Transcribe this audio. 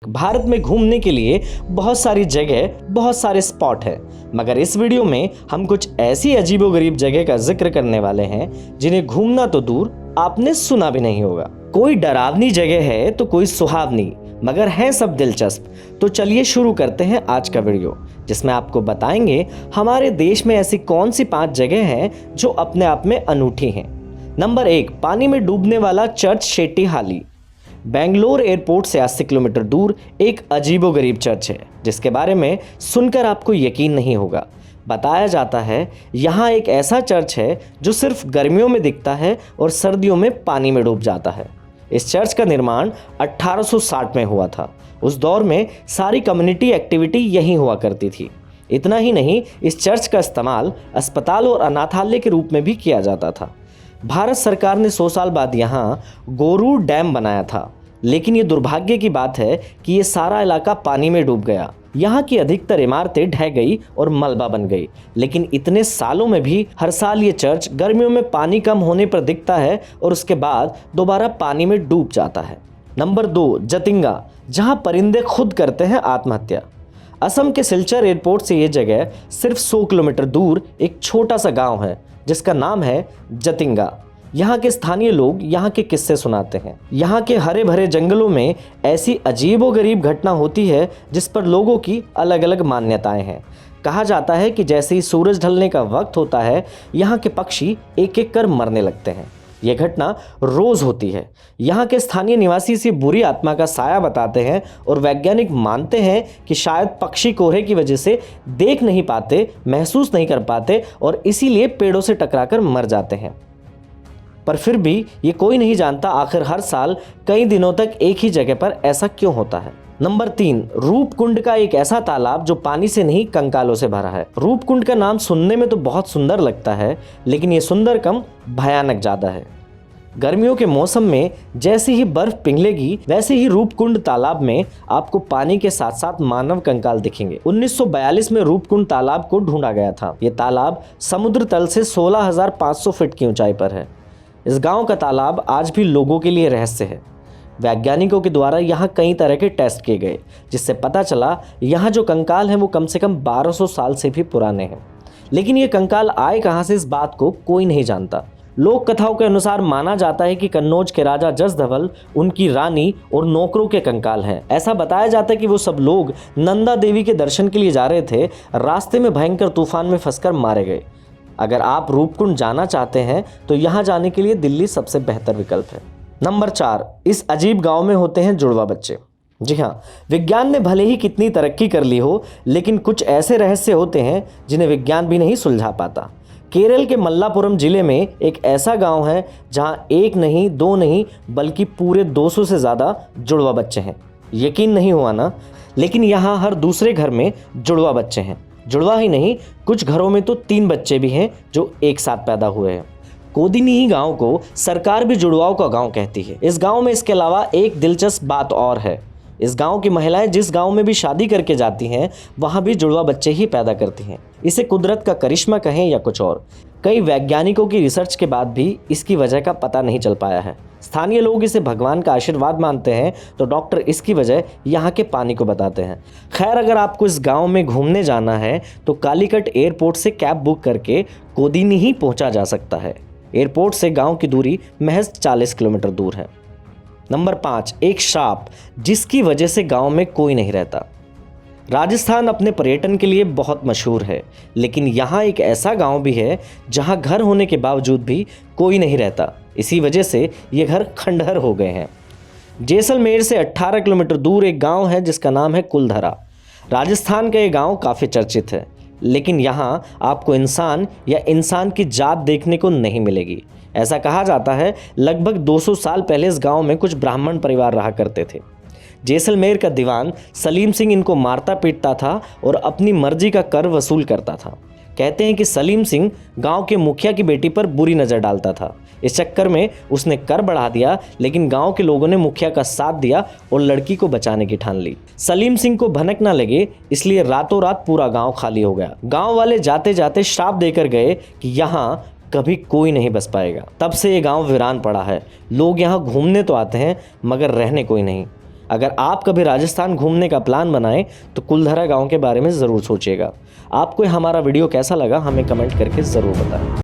भारत में घूमने के लिए बहुत सारी जगह, बहुत सारे स्पॉट हैं, मगर इस वीडियो में हम कुछ ऐसी अजीबोगरीब जगह का जिक्र करने वाले हैं जिन्हें घूमना तो दूर आपने सुना भी नहीं होगा। कोई डरावनी जगह है तो कोई सुहावनी, मगर हैं सब दिलचस्प। तो चलिए शुरू करते हैं आज का वीडियो, जिसमें आपको बताएंगे हमारे देश में ऐसी कौन सी 5 जगह हैं जो अपने आप में अनूठी हैं। नंबर 1, पानी में डूबने वाला चर्च शेट्टीहाली। बेंगलोर एयरपोर्ट से 80 किलोमीटर दूर एक अजीबोगरीब चर्च है जिसके बारे में सुनकर आपको यकीन नहीं होगा। बताया जाता है यहाँ एक ऐसा चर्च है जो सिर्फ गर्मियों में दिखता है और सर्दियों में पानी में डूब जाता है। इस चर्च का निर्माण 1860 में हुआ था। उस दौर में सारी कम्युनिटी एक्टिविटी यहीं हुआ करती थी। इतना ही नहीं, इस चर्च का इस्तेमाल अस्पताल और अनाथालय के रूप में भी किया जाता था। भारत सरकार ने 100 साल बाद यहाँ गोरू डैम बनाया था, लेकिन ये दुर्भाग्य की बात है कि ये सारा इलाका पानी में डूब गया। यहाँ की अधिकतर इमारतें ढह गई और मलबा बन गई, लेकिन इतने सालों में भी हर साल ये चर्च गर्मियों में पानी कम होने पर दिखता है और उसके बाद दोबारा पानी में डूब जाता है। नंबर 2, जतिंगा, जहाँ परिंदे खुद करते हैं आत्महत्या। असम के सिलचर एयरपोर्ट से ये जगह सिर्फ 100 किलोमीटर दूर एक छोटा सा गाँव है जिसका नाम है जतिंगा। यहाँ के स्थानीय लोग यहाँ के किस्से सुनाते हैं। यहाँ के हरे भरे जंगलों में ऐसी अजीबोगरीब घटना होती है जिस पर लोगों की अलग अलग मान्यताएं हैं। कहा जाता है कि जैसे ही सूरज ढलने का वक्त होता है, यहाँ के पक्षी एक एक कर मरने लगते हैं। यह घटना रोज होती है। यहाँ के स्थानीय निवासी इसे बुरी आत्मा का साया बताते हैं और वैज्ञानिक मानते हैं कि शायद पक्षी कोहरे की वजह से देख नहीं पाते, महसूस नहीं कर पाते और इसीलिए पेड़ों से टकराकर मर जाते हैं। पर फिर भी ये कोई नहीं जानता आखिर हर साल कई दिनों तक एक ही जगह पर ऐसा क्यों होता है। नंबर 3, रूपकुंड का एक ऐसा तालाब जो पानी से नहीं कंकालों से भरा है। रूपकुंड का नाम सुनने में तो बहुत सुंदर लगता है, लेकिन ये सुंदर कम भयानक ज़्यादा है। गर्मियों के मौसम में जैसे ही बर्फ पिघलेगी, वैसे ही रूपकुंड तालाब में आपको पानी के साथ साथ मानव कंकाल दिखेंगे। 1942 में रूपकुंड तालाब को ढूंढा गया था। ये तालाब समुद्र तल से 16,500 फीट की ऊंचाई पर है। इस गांव का तालाब आज भी लोगों के लिए रहस्य है। वैज्ञानिकों के द्वारा यहाँ कई तरह के टेस्ट किए गए, जिससे पता चला यहाँ जो कंकाल हैं वो कम से कम 1200 साल से भी पुराने हैं। लेकिन ये कंकाल आए कहाँ से, इस बात को कोई नहीं जानता। लोक कथाओं के अनुसार माना जाता है कि कन्नौज के राजा जसधवल, उनकी रानी और नौकरों के कंकाल हैं। ऐसा बताया जाता है कि वो सब लोग नंदा देवी के दर्शन के लिए जा रहे थे, रास्ते में भयंकर तूफान में फंसकर मारे गए। अगर आप रूपकुंड जाना चाहते हैं तो यहाँ जाने के लिए दिल्ली सबसे बेहतर विकल्प है। नंबर 4, इस अजीब गांव में होते हैं जुड़वा बच्चे। जी हाँ, विज्ञान ने भले ही कितनी तरक्की कर ली हो, लेकिन कुछ ऐसे रहस्य होते हैं जिन्हें विज्ञान भी नहीं सुलझा पाता। केरल के मल्लापुरम जिले में एक ऐसा गांव है जहाँ एक नहीं, 2 नहीं, बल्कि पूरे 200 से ज़्यादा जुड़वा बच्चे हैं। यकीन नहीं हुआ ना? लेकिन यहाँ हर दूसरे घर में जुड़वा बच्चे हैं। जुड़वा ही नहीं, कुछ घरों में तो 3 बच्चे भी हैं जो एक साथ पैदा हुए हैं। कोदिनी गांव को सरकार भी जुड़वाओं का गांव कहती है। इस गांव में इसके अलावा एक दिलचस्प बात और है। इस गांव की महिलाएं जिस गांव में भी शादी करके जाती हैं, वहां भी जुड़वा बच्चे ही पैदा करती हैं। इसे कुदरत का करिश्मा कहें या कुछ और, कई वैज्ञानिकों की रिसर्च के बाद भी इसकी वजह का पता नहीं चल पाया है। स्थानीय लोग इसे भगवान का आशीर्वाद मानते हैं, तो डॉक्टर इसकी वजह यहाँ के पानी को बताते हैं। खैर, अगर आपको इस गांव में घूमने जाना है तो कालीकट एयरपोर्ट से कैब बुक करके कोदिनी ही पहुँचा जा सकता है। एयरपोर्ट से गाँव की दूरी महज 40 किलोमीटर दूर है। नंबर 5, एक श्राप जिसकी वजह से गांव में कोई नहीं रहता। राजस्थान अपने पर्यटन के लिए बहुत मशहूर है, लेकिन यहाँ एक ऐसा गांव भी है जहाँ घर होने के बावजूद भी कोई नहीं रहता। इसी वजह से ये घर खंडहर हो गए हैं। जैसलमेर से 18 किलोमीटर दूर एक गांव है जिसका नाम है कुलधरा। राजस्थान का ये गांव काफ़ी चर्चित है, लेकिन यहाँ आपको इंसान या इंसान की जात देखने को नहीं मिलेगी। ऐसा कहा जाता है लगभग 200 साल पहले इस गांव में कुछ ब्राह्मण परिवार रहा करते थे। जैसलमेर का दीवान सलीम सिंह इनको मारता पीटता था और अपनी मर्जी का कर वसूल करता था। कहते हैं कि सलीम सिंह गांव के मुखिया की बेटी पर बुरी नज़र डालता था। इस चक्कर में उसने कर बढ़ा दिया, लेकिन गांव के लोगों ने मुखिया का साथ दिया और लड़की को बचाने की ठान ली। सलीम सिंह को भनक ना लगे, इसलिए रातों रात पूरा गांव खाली हो गया। गांव वाले जाते जाते श्राप देकर गए कि यहाँ कभी कोई नहीं बस पाएगा। तब से ये गांव वीरान पड़ा है। लोग यहाँ घूमने तो आते हैं, मगर रहने कोई नहीं। अगर आप कभी राजस्थान घूमने का प्लान बनाएं तो कुलधरा गांव के बारे में ज़रूर सोचिएगा। आपको हमारा वीडियो कैसा लगा हमें कमेंट करके ज़रूर बताएं।